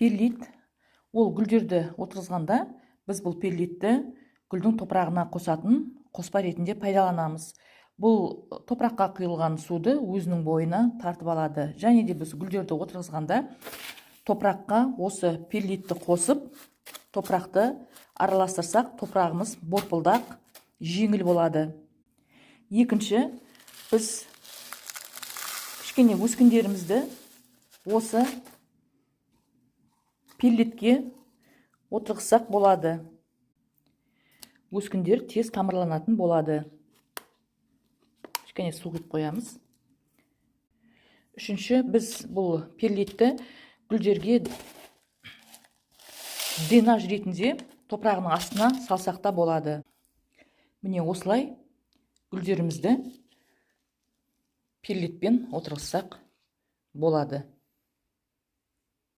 Перлит ол гүлдерді отырғызғанда біз бұл перлитті гүлдің топырағына қосатын қоспа ретінде пайдаланамыз. Бұл топыраққа құйылған суды өзінің бойына тартып алады. Және де біз гүлдерді отырғызғанда топыраққа осы перлитті қосып, топырақты араластырсақ, топырағымыз борпылдақ, жеңіл болады. Екінші, біз кішкене өскіндерімізді осы перлитке отырғызсақ болады. Өскіндер тез тамырланатын болады. Кішкене су құйып қоямыз. Үшінші, біз бұл перлитті гүлдерге дренаж ретінде топырағының астына салсақ та болады. Міне осылай гүлдерімізді перлитпен отырғызсақ болады.